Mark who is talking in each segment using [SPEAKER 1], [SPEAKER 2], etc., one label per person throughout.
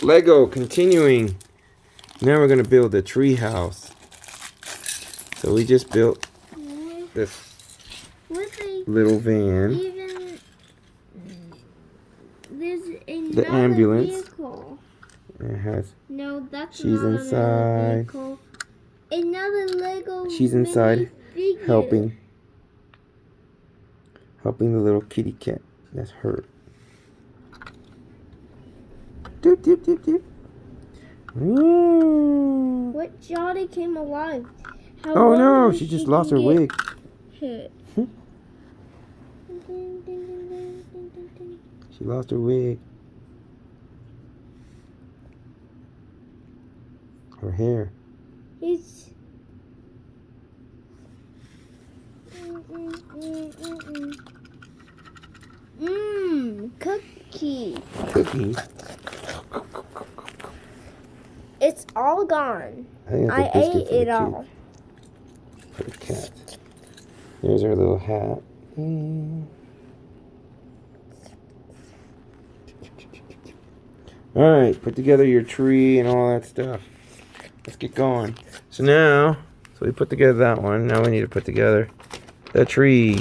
[SPEAKER 1] Lego, continuing. Now we're going to build a tree house. So we just built this little van.
[SPEAKER 2] Even there's
[SPEAKER 1] The ambulance.
[SPEAKER 2] Vehicle.
[SPEAKER 1] It has.
[SPEAKER 2] No, that's
[SPEAKER 1] she's
[SPEAKER 2] not
[SPEAKER 1] inside.
[SPEAKER 2] Vehicle. Another Lego.
[SPEAKER 1] She's inside, helping the little kitty cat that's hurt. Doop doop doop doop. Ooh.
[SPEAKER 2] What Johnny came alive? How
[SPEAKER 1] Oh no, she just lost her wig.
[SPEAKER 2] Hit.
[SPEAKER 1] She lost her wig. Her hair.
[SPEAKER 2] It's cookie.
[SPEAKER 1] Cookies.
[SPEAKER 2] It's all gone.
[SPEAKER 1] I
[SPEAKER 2] ate it all.
[SPEAKER 1] For the cat. There's her little hat. Alright, put together your tree and all that stuff. Let's get going. So we put together that one. Now we need to put together the tree.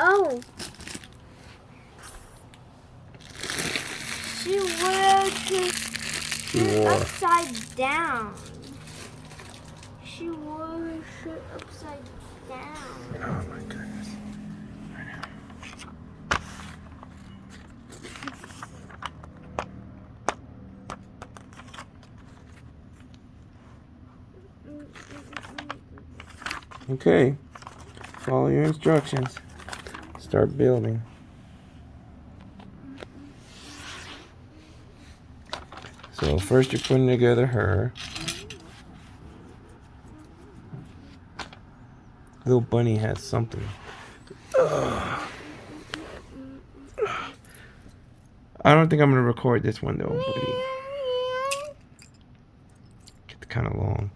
[SPEAKER 2] Oh. She wore upside down. She wore her shirt upside down.
[SPEAKER 1] Oh my goodness. Okay. Follow your instructions. Start building. So first you're putting together her. Little bunny has something. Ugh. I don't think I'm gonna record this one though, buddy. It's kind of long.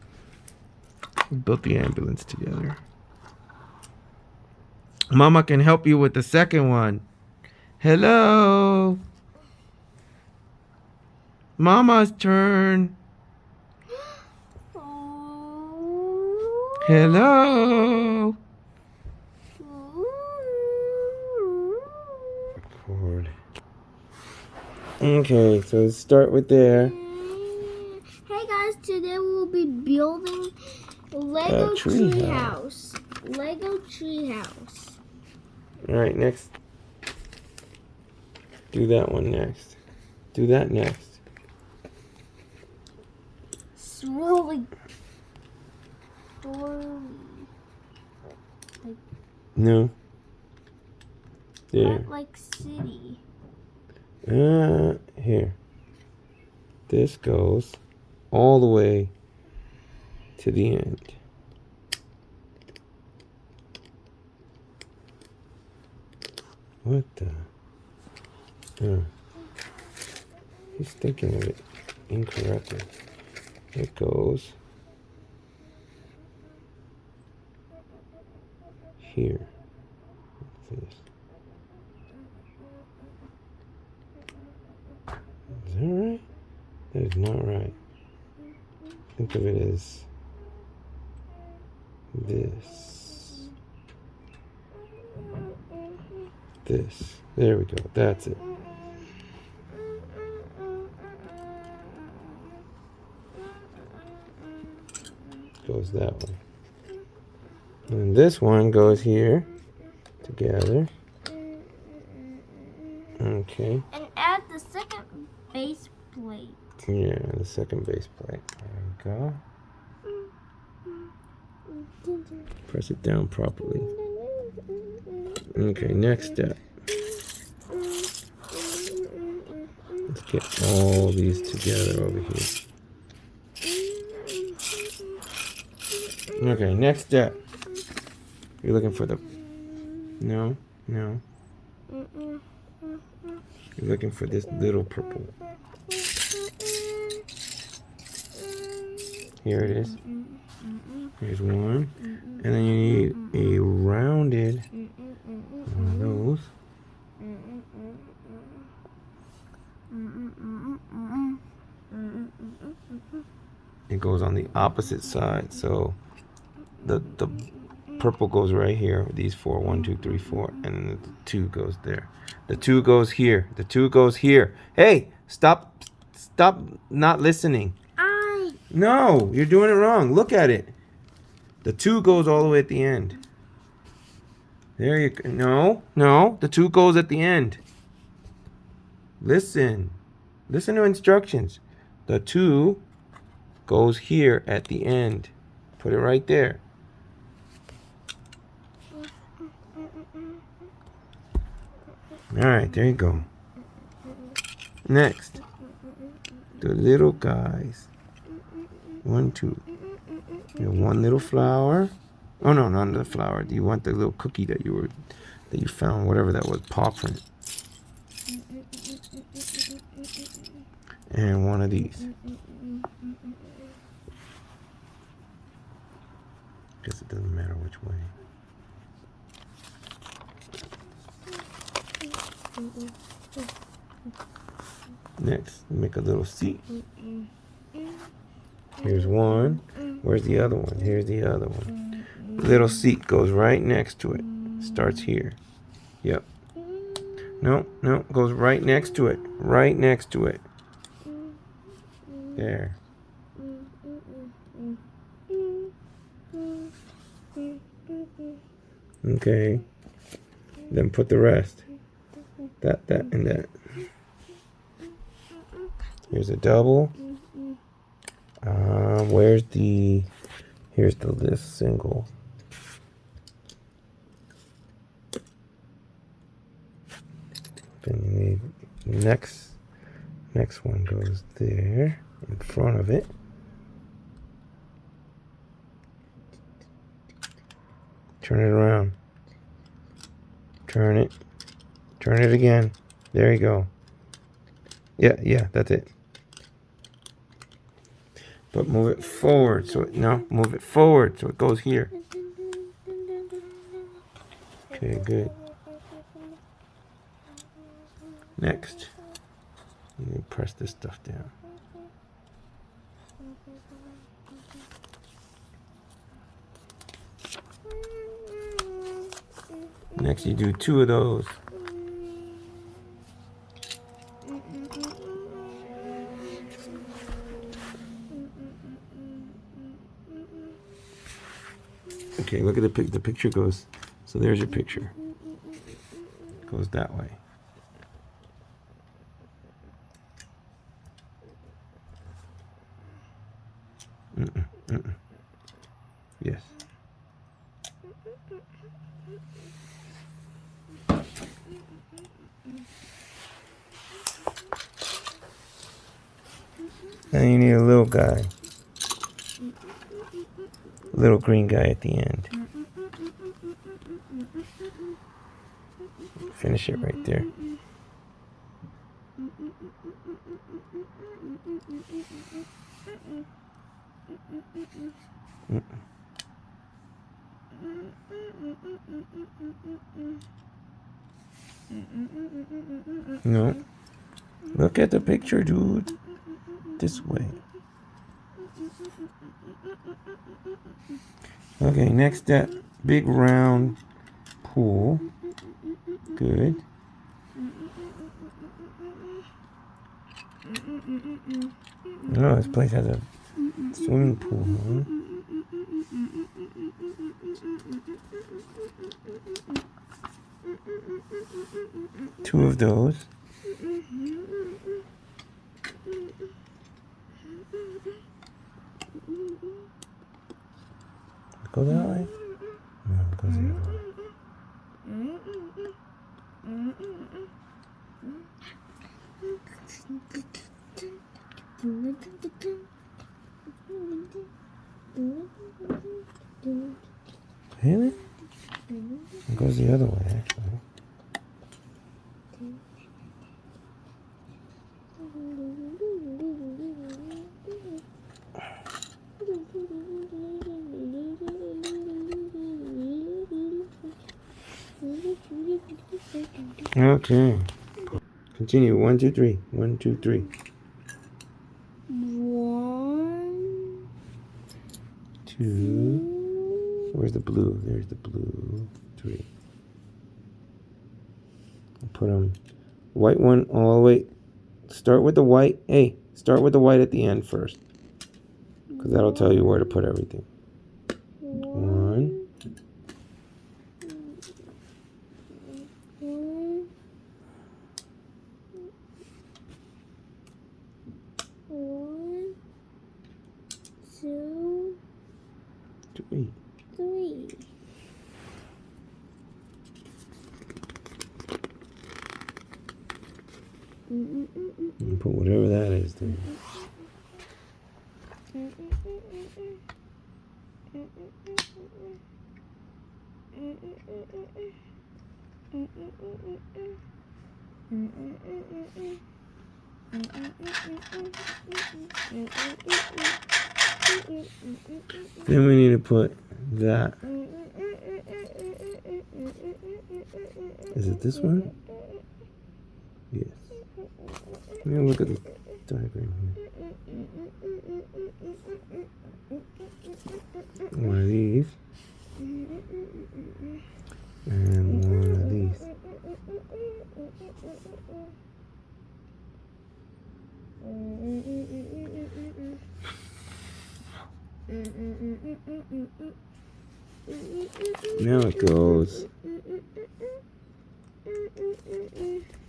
[SPEAKER 1] We built the ambulance together. Mama can help you with the second one. Hello. Mama's turn. Hello. Record. Okay, so let's start with there.
[SPEAKER 2] Hey guys, today we'll be building Lego Treehouse. Lego Treehouse.
[SPEAKER 1] Alright, next. Do that one next. Do that next.
[SPEAKER 2] Slowly.
[SPEAKER 1] No. There.
[SPEAKER 2] Like city.
[SPEAKER 1] Here. This goes all the way to the end. What the? He's thinking of it incorrectly. It goes here. What's this? Is that right? That is not right. Think of it as this. This. There we go. That's it. Goes that way. And this one goes here together. Okay.
[SPEAKER 2] And add the second base plate.
[SPEAKER 1] Yeah, the second base plate. There we go. Press it down properly. Okay, next step. Let's get all these together over here. Okay, next step. You're looking for the... No. You're looking for this little purple. Here it is. Here's one. And then you need a rounded one of those. It goes on the opposite side, so the purple goes right here. These four, 1, 2, 3, 4, and then the 2 goes there. The 2 goes here. The 2 goes here. Hey, stop not listening. No, you're doing it wrong. Look at it. The 2 goes all the way at the end. There you go. No, the 2 goes at the end. Listen to instructions. The 2 goes here at the end. Put it right there. All right, there you go. Next, the little guys. 1, 2. You have one little flower. Oh no, not the flower. Do you want the little cookie that you found, whatever that was, paw print? And one of these. Guess it doesn't matter which way. Next, make a little seat. Here's one. Where's the other one? Here's the other one. Little seat goes right next to it. Starts here. Yep. No, goes right next to it. Right next to it. There. Okay. Then put the rest. That, and that. Here's a double. Here's this single. Then you need next one goes there in front of it. Turn it around. Turn it again. There you go. Yeah, that's it. But move it forward move it forward so it goes here. Okay, good. Next, you press this stuff down. Next, you do 2 of those. Okay, look at the picture goes. So there's your picture. It goes that way. Yes. And you need a little guy. Little green guy at the end. Finish it right there. No. Look at the picture, dude. This way. Okay, next that big round pool. Good. Oh, this place has a swimming pool, huh? Two of those. Go that way? No, it goes the other way. Really? It goes the other way, actually. Okay. Continue. 1, 2, 3. 1, 2, 3.
[SPEAKER 2] 1,
[SPEAKER 1] 2. Where's the blue? There's the blue. 3. Put them. White one all the way. Start with the white. Hey, start with the white at the end first. Because that'll tell you where to put everything. 1.
[SPEAKER 2] 2,
[SPEAKER 1] 3.
[SPEAKER 2] 3.
[SPEAKER 1] You put whatever that is there. Then we need to put that. Is it this one? Yes. Let me look at the diagram here. One of these. And one of these. Now it goes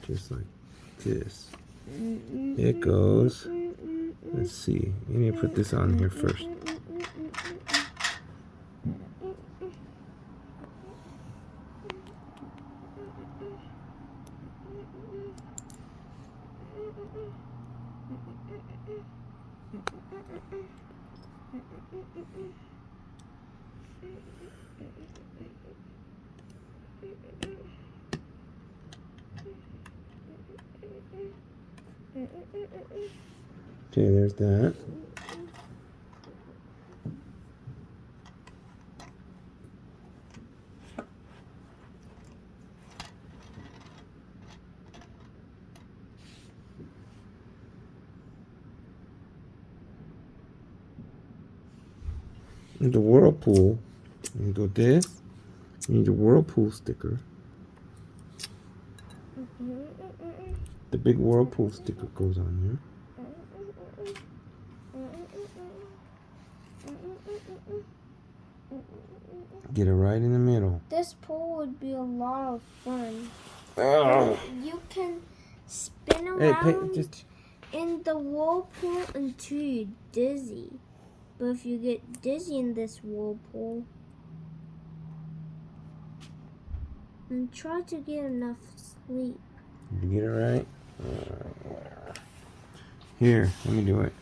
[SPEAKER 1] just like this. It goes. Let's see. You need to put this on here first. Okay, there's that. The whirlpool. You go this. You need a whirlpool sticker. The big whirlpool sticker goes on here. Get it right in the middle.
[SPEAKER 2] This pool would be a lot of fun.
[SPEAKER 1] Oh.
[SPEAKER 2] You can spin
[SPEAKER 1] Hey,
[SPEAKER 2] around in the whirlpool until you're dizzy. But if you get dizzy in this whirlpool, then try to get enough sleep.
[SPEAKER 1] Did you get it right? Here, let me do it.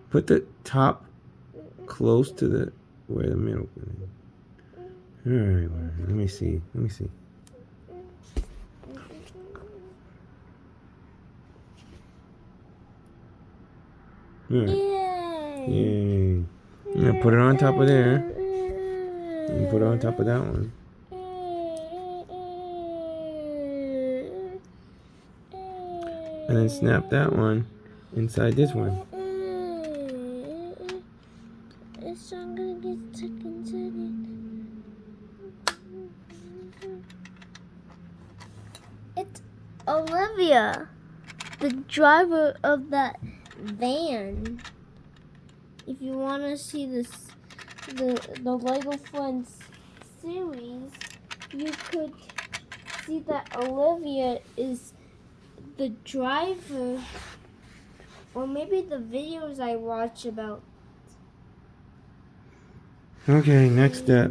[SPEAKER 1] Put the top close to the where the middle is. Alright, let me see. Let me see.
[SPEAKER 2] Yay!
[SPEAKER 1] Yay. I'm gonna put it on top of there. And put it on top of that one. And then snap that one inside this one.
[SPEAKER 2] It's not gonna get stuck inside it. It's Olivia, the driver of that van. If you want to see this, the Lego Friends series, you could see that Olivia is the driver, or maybe the videos I watch about.
[SPEAKER 1] Okay, next step.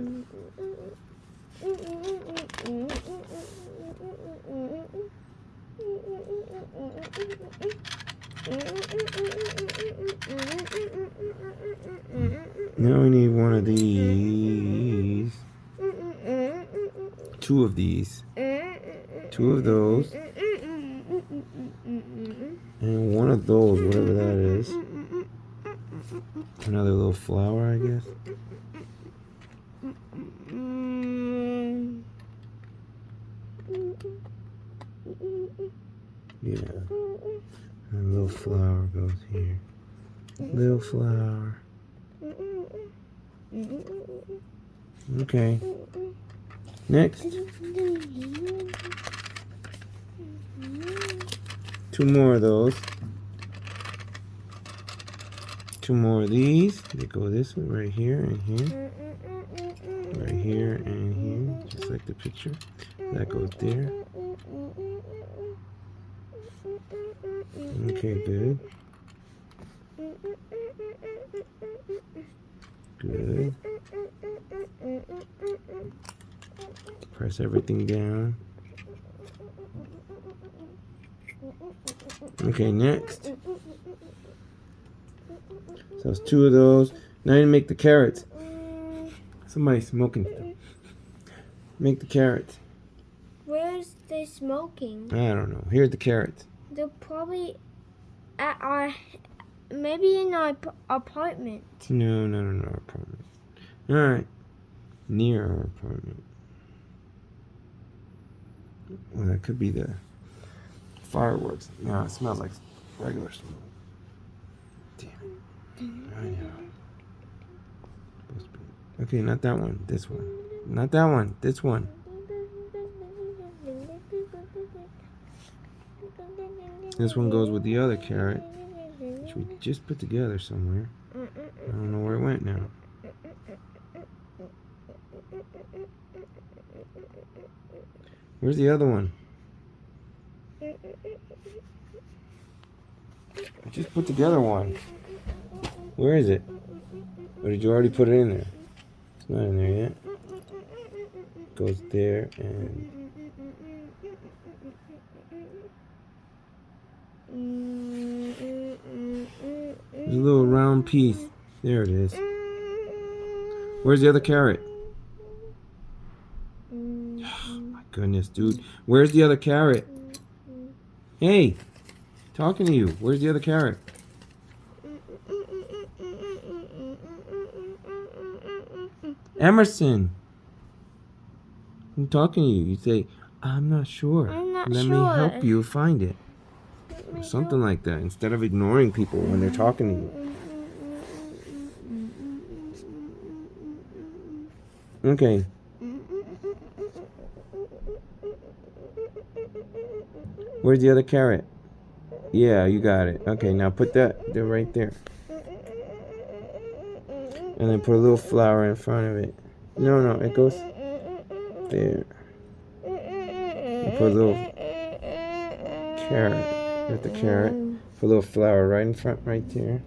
[SPEAKER 1] Now we need one of these. 2 of these. 2 of those. And one of those, whatever that is. Another little flower, I guess. Yeah. And a little flower goes here. Little flower. Okay. Next. 2 more of those. 2 more of these. They go this way, right here and here. Right here and here, just like the picture. That goes there. Okay, good. Good. Press everything down. Okay, next. So it's 2 of those. Now you make the carrots. Somebody's smoking. Make the carrots.
[SPEAKER 2] Where's they smoking?
[SPEAKER 1] I don't know. Here's the carrots.
[SPEAKER 2] They're probably at our, maybe in our apartment.
[SPEAKER 1] No, not in our apartment. Alright. Near our apartment. Well, that could be the fireworks. No, it smells like regular smoke. Damn. I know. Okay, not that one. This one. Not that one. This one. This one goes with the other carrot, which we just put together somewhere. I don't know where it went now. Where's the other one? I just put together one. Where is it? Or did you already put it in there? It's not in there yet. Goes there and... There's a little round piece. There it is. Where's the other carrot? Oh, my goodness, dude. Where's the other carrot? Hey, talking to you. Where's the other carrot? Emerson. I'm talking to you. You say, I'm not sure. Let me help you find it. Or something like that. Instead of ignoring people when they're talking to you. Okay. Where's the other carrot? Yeah, you got it. Okay, now put that there right there. And then put a little flower in front of it. No, it goes there. And put a little carrot. There's the carrot. Put a little flower right in front, right there.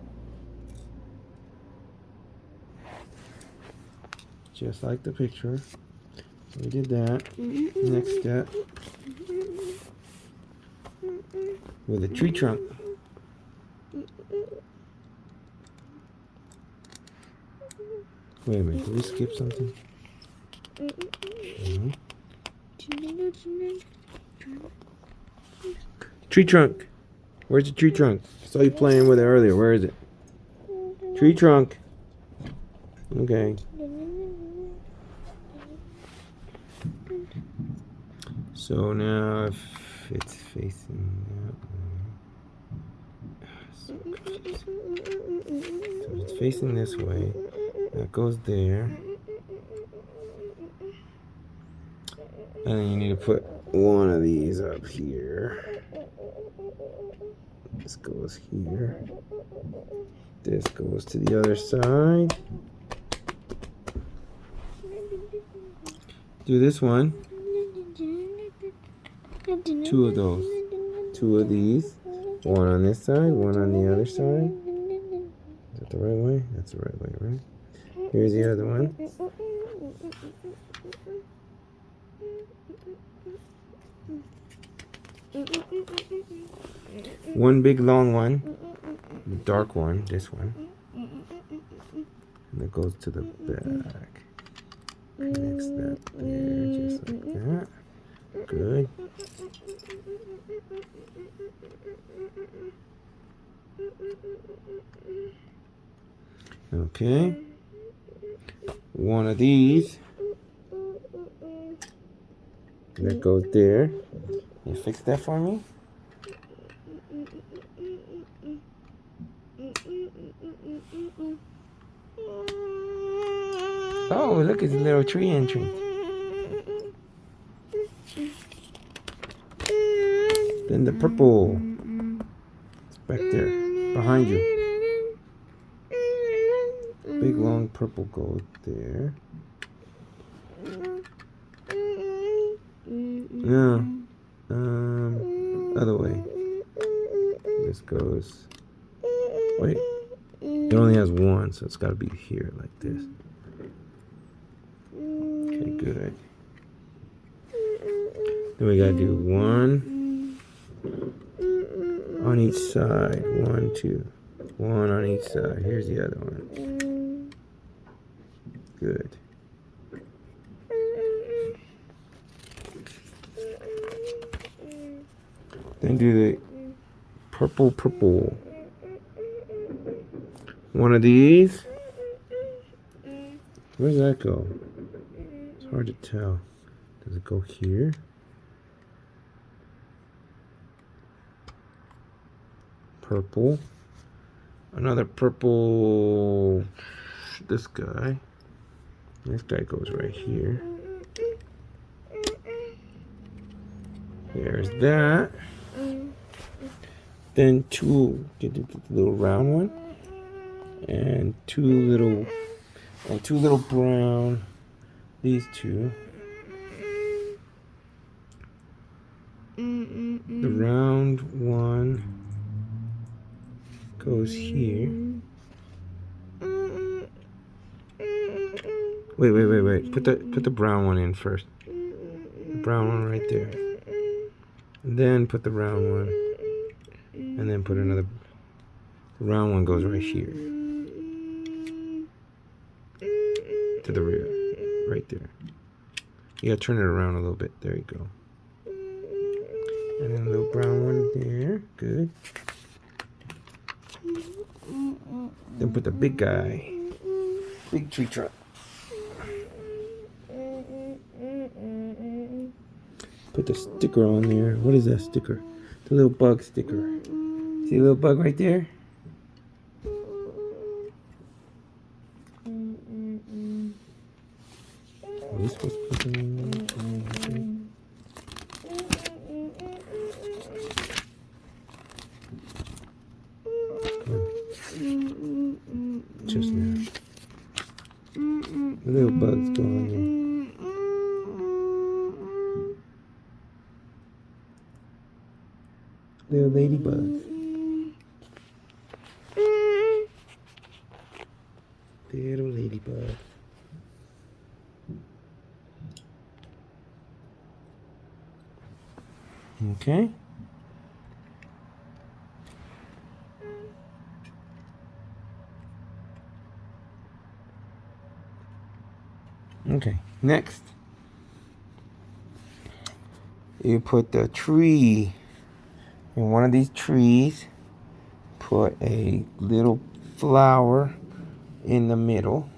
[SPEAKER 1] Just like the picture. So we did that. Next step. With a tree trunk. Wait a minute, did we skip something? Tree trunk. Where's the tree trunk? I saw you playing with it earlier. Where is it? Tree trunk. Okay. So now if it's facing that way. So it's facing this way. That goes there. And then you need to put one of these up here. This goes here. This goes to the other side. Do this one. 2 of those. 2 of these. One on this side, one on the other side. Is that the right way? That's the right way, right? Here's the other one. One big long one. The dark one, this one. And it goes to the back. Connects that there, just like that. Good. Okay. One of these that goes there. You fix that for me? Oh, look, it's a little tree entrance. Then the purple. It's back there, behind you. Big long purple goes there. No. Other way. This goes. Wait. It only has one, so it's got to be here like this. Okay, good. Then we got to do one on each side. 1, 2. One on each side. Here's the other one. Good. Then do the purple, purple. One of these. Where does that go? It's hard to tell. Does it go here? Purple. Another purple. This guy. This guy goes right here. There's that. Then two. Get the little round one. And two little brown. These two. The round one goes here. Wait. Put the brown one in first. The brown one right there. And then put the round one. And then put another. The round one goes right here. To the rear. Right there. You gotta turn it around a little bit. There you go. And then a little brown one there. Good. Then put the big guy. Big tree trunk. Put the sticker on there. What is that sticker? The little bug sticker. See a little bug right there? Are we supposed to put them in? Just now. The little bugs go on there. Little ladybugs. Little ladybugs. Okay. Okay, next. You put the tree in one of these trees. Put a little flower in the middle.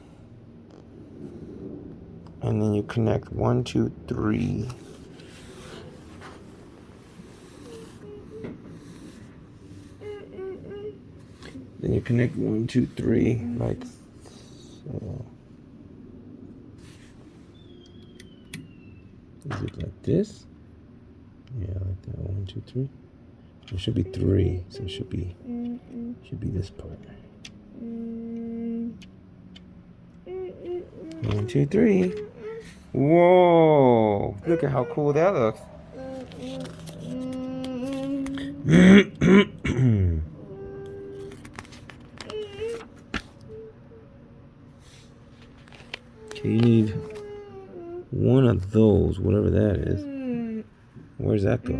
[SPEAKER 1] And then you connect 1, 2, 3. Then you connect 1, 2, 3 like so. Is it like this? Yeah, like that. 1, 2, 3. It should be 3, so it should be this part. 1, 2, 3. Whoa! Look at how cool that looks. Okay, you need one of those, whatever that is. Where's that go?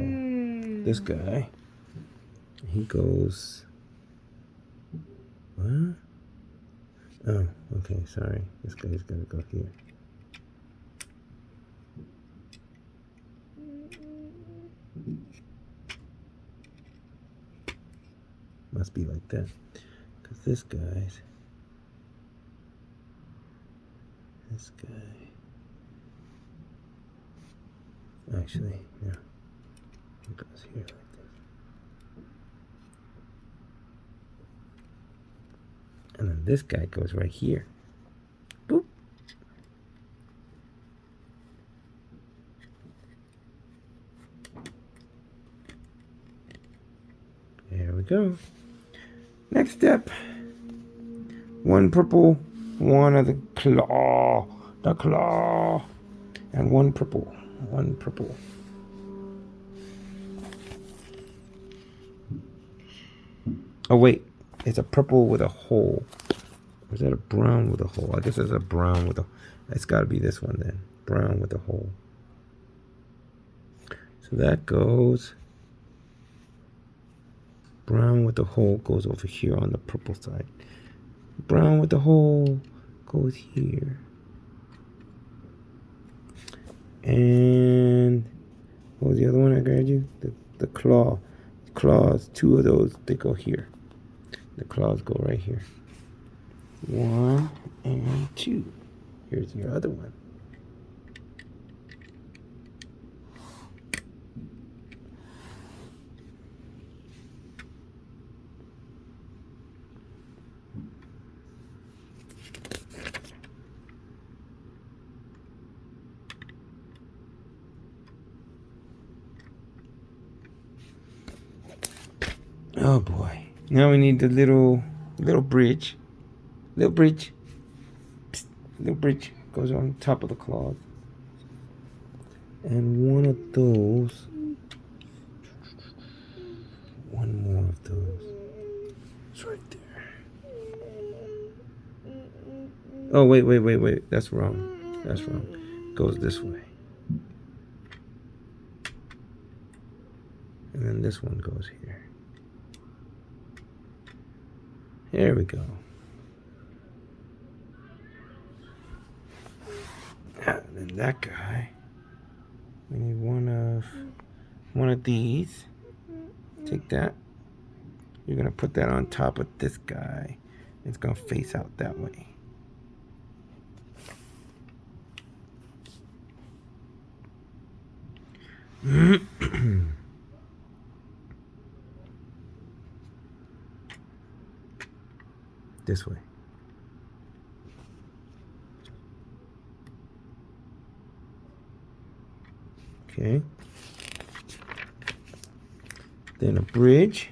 [SPEAKER 1] This guy. He goes. What? Oh, okay, sorry. This guy's gotta go here. Must be like that. Because this guy's this guy. Actually, yeah. It goes here like this. And then this guy goes right here. Boop. There we go. Next step. One purple, one of the claw, and one purple. Oh wait, it's a purple with a hole. Or is that a brown with a hole? I guess it's a brown with a. It's got to be this one then. Brown with a hole. So that goes. Brown with the hole goes over here on the purple side. Brown with the hole goes here. And what was the other one I grabbed you? The claw. Claws, two of those, they go here. The claws go right here. 1 and 2. Here's your other one. Oh boy. Now we need the little bridge. Little bridge. Psst. Little bridge goes on top of the claw. And one of those. One more of those. It's right there. Oh wait. That's wrong. Goes this way. And then this one goes here. There we go. And then that guy. We need one of these. Take that. You're gonna put that on top of this guy. It's gonna face out that way. This way. Okay. Then a bridge.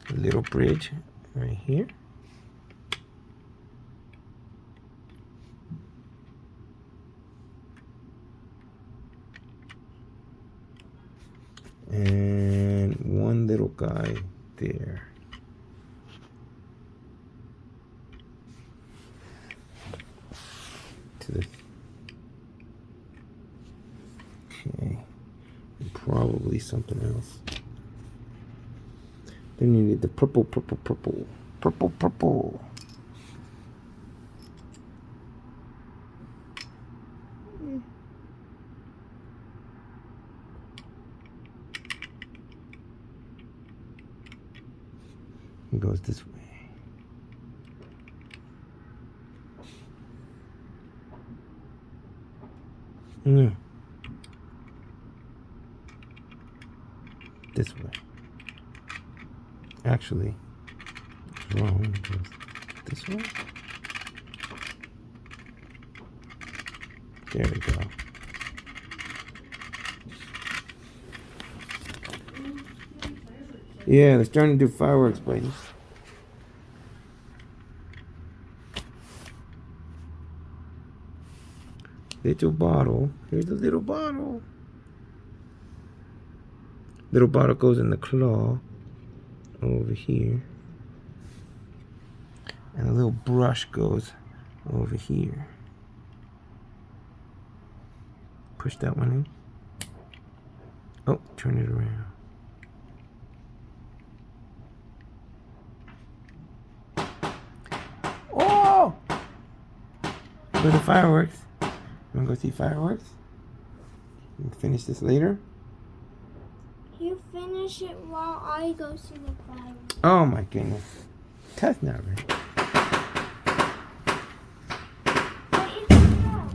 [SPEAKER 1] A little bridge right here. And one little guy there. To the okay, and probably something else. Then you need the purple. It goes this way. This way. Actually, wrong. It goes this way. There we go. Yeah, they're starting to do fireworks, buddy. Little bottle. Here's the little bottle. Little bottle goes in the claw over here. And a little brush goes over here. Push that one in. Oh, turn it around. Oh! Go to fireworks. You wanna go see fireworks? You can finish this later.
[SPEAKER 2] You finish it while I go see the fireworks.
[SPEAKER 1] Oh my goodness. That's not right.
[SPEAKER 2] But it's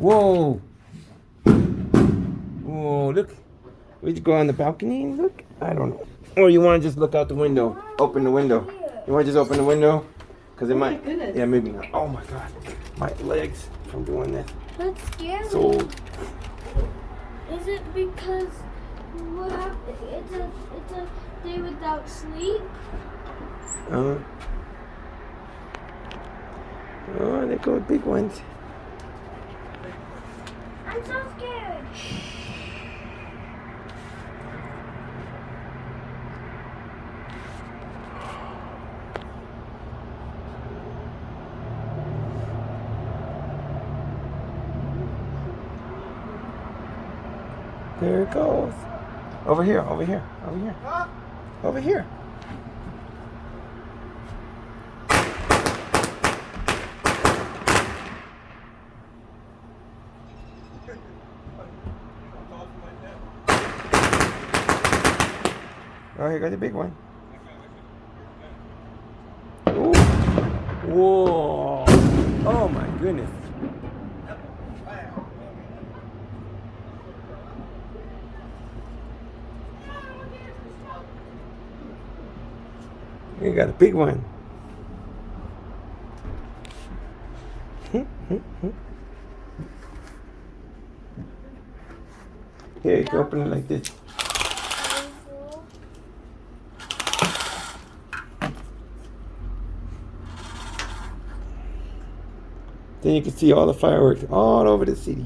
[SPEAKER 1] Whoa. Whoa, look. We just go on the balcony and look? I don't know. Or you want to just look out the window? Open the window. You want to just open the window? Because it might.
[SPEAKER 3] Goodness.
[SPEAKER 1] Yeah, maybe not. Oh my God. My legs from doing this.
[SPEAKER 2] That's scary.
[SPEAKER 1] So,
[SPEAKER 2] Is it because what happened? It's a day without sleep.
[SPEAKER 1] oh, there go big ones.
[SPEAKER 2] I'm so scared.
[SPEAKER 1] There it goes. Over here, over here, over here. Over here. Oh, here goes the big one. Ooh. Whoa. Oh my goodness. We got a big one. Here, you can open it like this. Then you can see all the fireworks all over the city.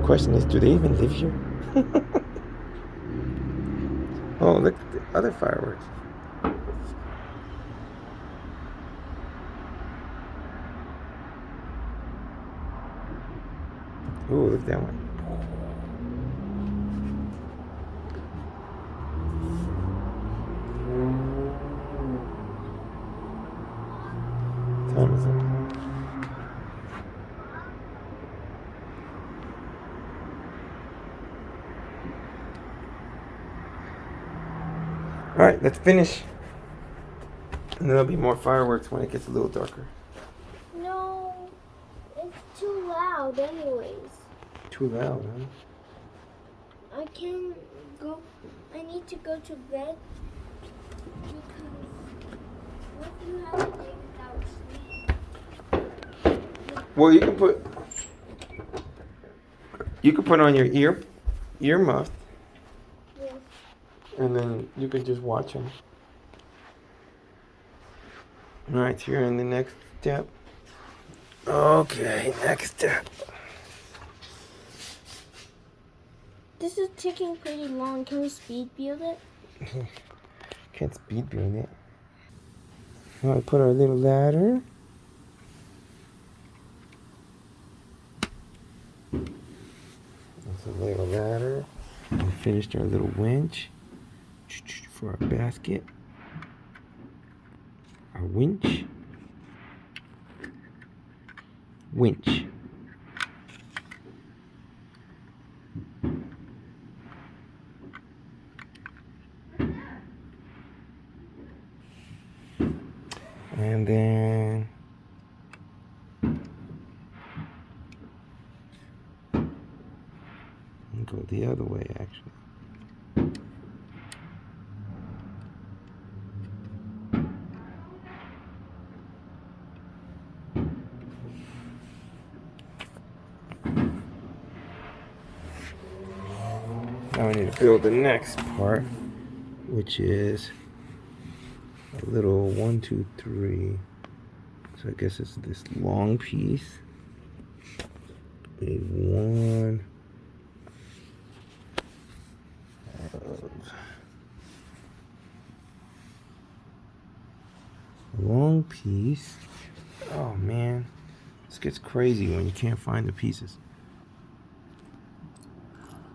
[SPEAKER 1] Question is, do they even live here? Oh, look at the other fireworks. Ooh, look at that one. Time is up. All right, let's finish. And there'll be more fireworks when it gets a little darker.
[SPEAKER 2] No, it's too loud anyways.
[SPEAKER 1] Too loud, huh?
[SPEAKER 2] I can go. I need to go to bed because what do you have a day without sleep?
[SPEAKER 1] Well, you can put on your earmuffs,
[SPEAKER 2] Yes.
[SPEAKER 1] and then you can just watch them. All right, so you're in the next step. Okay, next step.
[SPEAKER 2] This is taking pretty long. Can we speed build it?
[SPEAKER 1] Can't speed build it. All right, put our little ladder. That's a little ladder. We finished our little winch for our basket. Our winch. Winch. And then go the other way, actually. Now we need to build the next part, which is a little 1, 2, 3. So I guess it's this long piece. A one. Long piece. Oh man, this gets crazy when you can't find the pieces.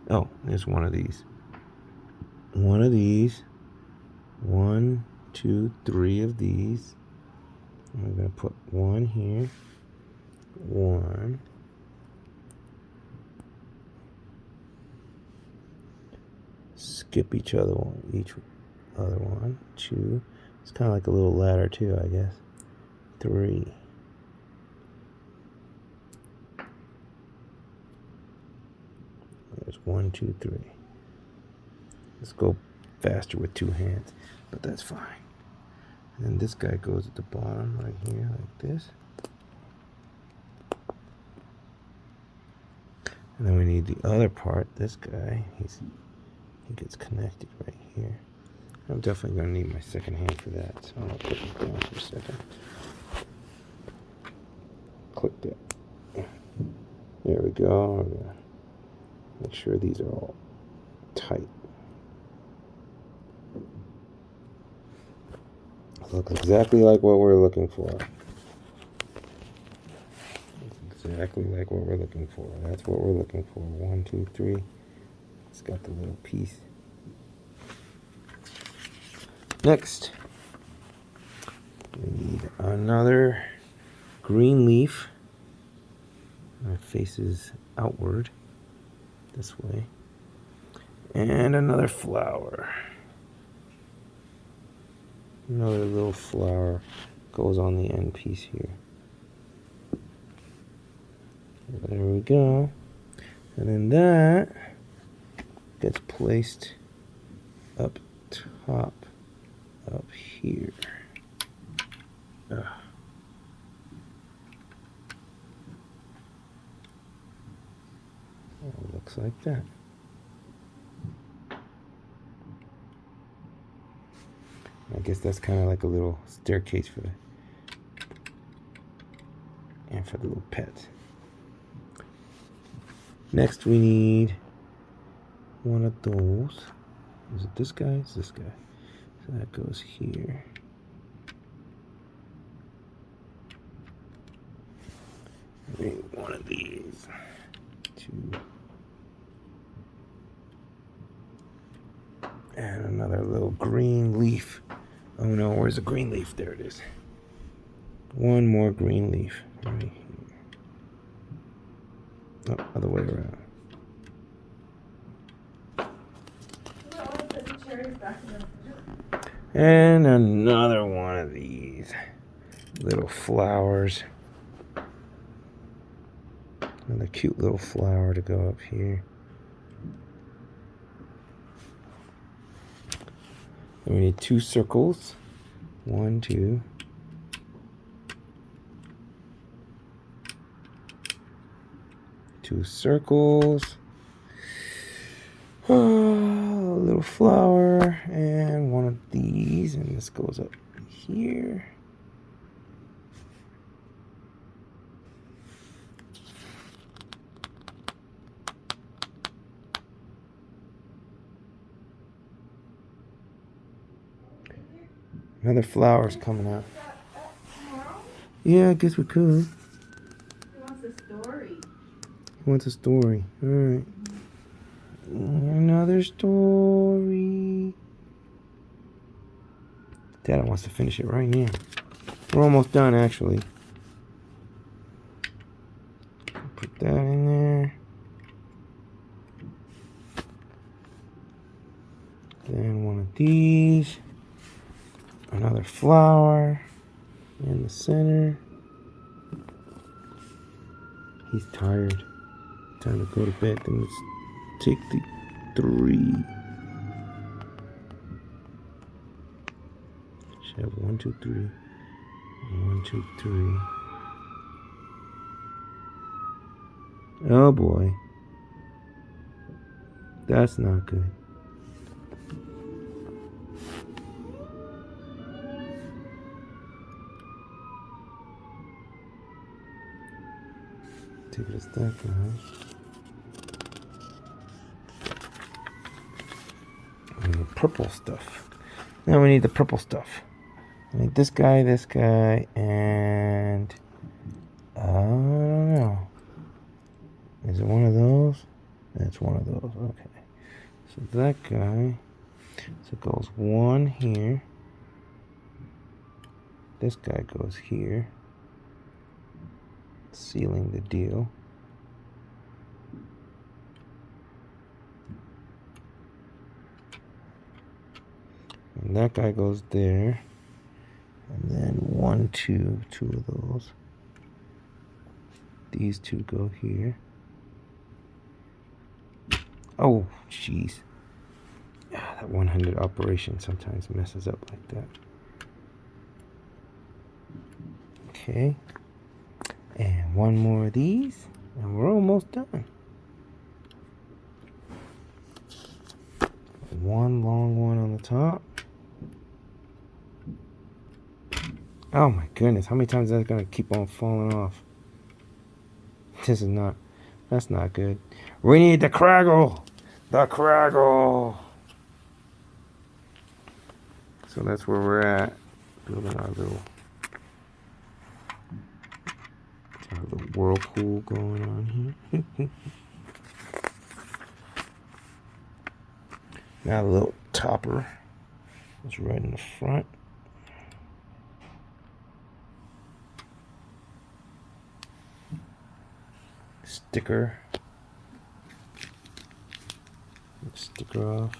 [SPEAKER 1] Oh, there's one of these. One of these. 1, 2, 3 of these. I'm gonna put one here. One. Skip each other one, each other one. 2. It's kind of like a little ladder too, I guess. 3. There's 1, 2, 3. Let's go faster with 2 hands, but that's fine. And then this guy goes at the bottom right here like this. And then we need the other part. This guy, he gets connected right here. I'm definitely going to need my second hand for that, so I'll put it down for a second. Click that. There we go. Make sure these are all tight. Looks exactly like what we're looking for. Exactly like what we're looking for. That's what we're looking for. 1, 2, 3. It's got the little piece. Next, we need another green leaf. It faces outward this way. And another flower. Another little flower goes on the end piece here. There we go. And then that gets placed up top, up here. It looks like that. I guess that's kind of like a little staircase for the little pet. Next, we need one of those. Is it this guy? It's this guy. So that goes here. We need one of these. 2. And another little green leaf. Oh no, where's the green leaf? There it is. One more green leaf right here. Oh, other way around. And another one of these little flowers. Another cute little flower to go up here. And we need 2 circles. 1, 2. Two circles. A little flower and one of these, and this goes up here. Another flower's coming out. Yeah, I guess we could.
[SPEAKER 3] He wants a story.
[SPEAKER 1] He wants a story. All right. Another story. Dad wants to finish it right now. We're almost done, actually. Put that in there. Then one of these. Another flower in the center. He's tired. Time to go to bed. Then let's take the 3. Should have 1, 2, 3. 1, 2, 3. Oh boy. That's not good. Take it a step, and the purple stuff. Now we need the purple stuff. I need this guy, and I don't know. Is it one of those? That's one of those. Okay. So that guy. So it goes 1 here. This guy goes here. Sealing the deal. And And that guy goes there. And then 1, 2, two of those. These two go here. Oh, jeez. That 100 operation sometimes messes up like that. Okay. And one more of these. And we're almost done. One long one on the top. Oh my goodness. How many times is that going to keep on falling off? This is not. That's not good. We need the craggle. The craggle. So that's where we're at. Building our little whirlpool going on here. Now the little topper is right in the front. Sticker. Sticker off.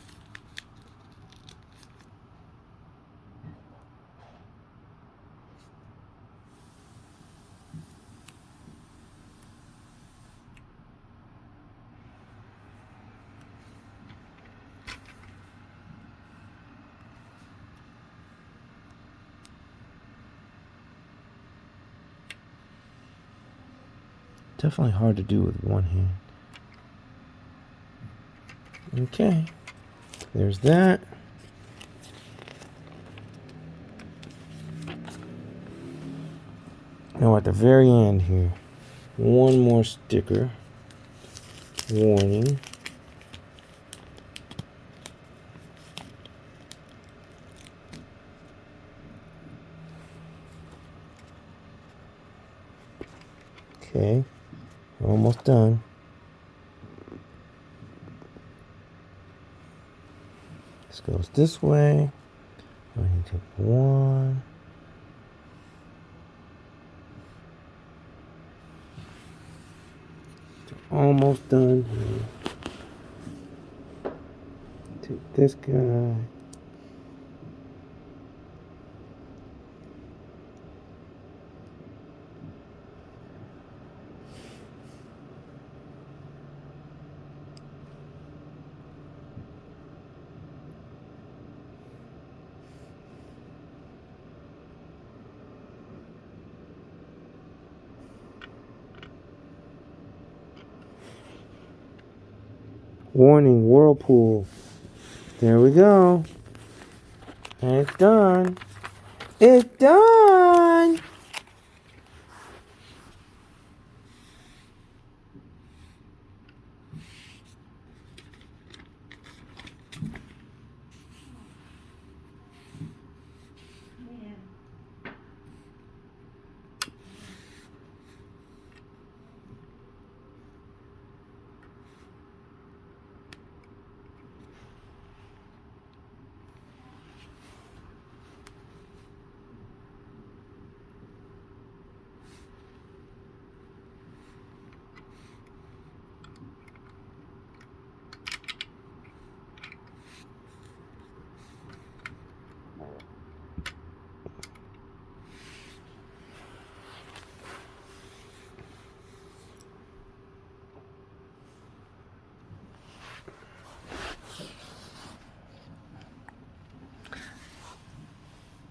[SPEAKER 1] Definitely hard to do with one hand. Okay, there's that. Now at the very end here, one more sticker. Warning. Okay, we're almost done. This goes this way. I need to take one. Almost done here. Take this guy. Warning, whirlpool. There we go. And it's done. It's done.
[SPEAKER 3] Man.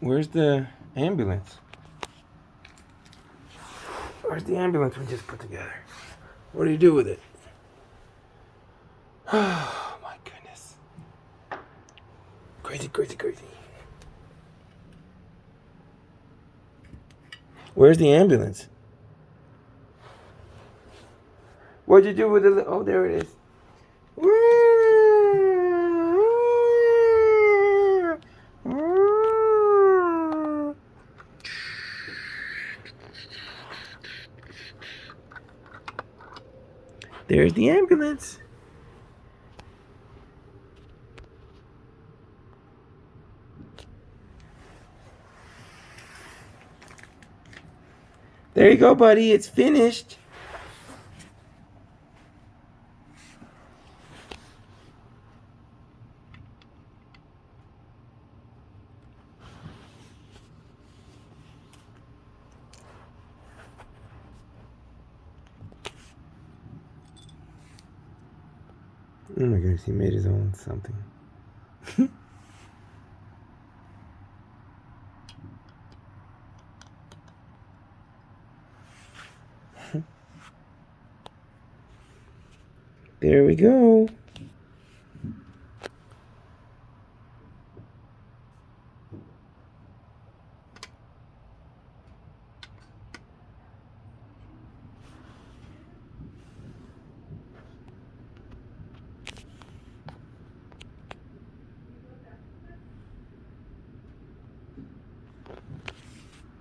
[SPEAKER 1] Where's the ambulance? Where's the ambulance we just put together? What do you do with it? Oh my goodness. Crazy, crazy, crazy. Where's the ambulance? What'd you do with it? Oh, there it is. There's the ambulance. There you go, buddy. It's finished. Oh my goodness, he made his own something. There we go.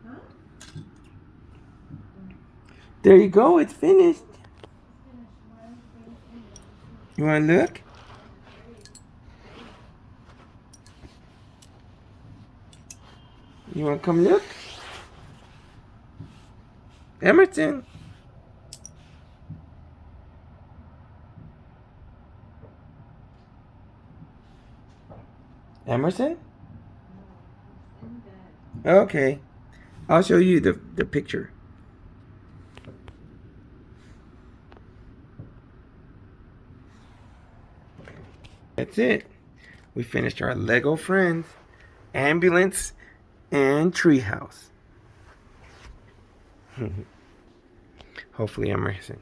[SPEAKER 3] Huh?
[SPEAKER 1] There you go, it's finished. You want to look? You want to come look? Emerson. Emerson?
[SPEAKER 3] In bed.
[SPEAKER 1] Okay. I'll show you the picture. That's it. We finished our Lego Friends, ambulance, and treehouse. Hopefully Emerson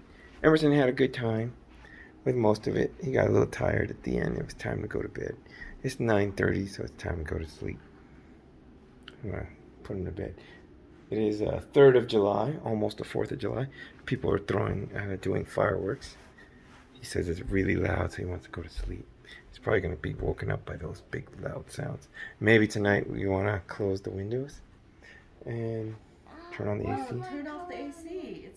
[SPEAKER 1] had a good time with most of it. He got a little tired at the end. It was time to go to bed. It's 9:30, so it's time to go to sleep. I'm gonna put him to bed. It is 3rd of July, almost the 4th of July. People are doing fireworks. He says it's really loud, so he wants to go to sleep. He's probably gonna be woken up by those big loud sounds. Maybe tonight we wanna close the windows and turn on the AC.
[SPEAKER 3] Turn off the AC. It's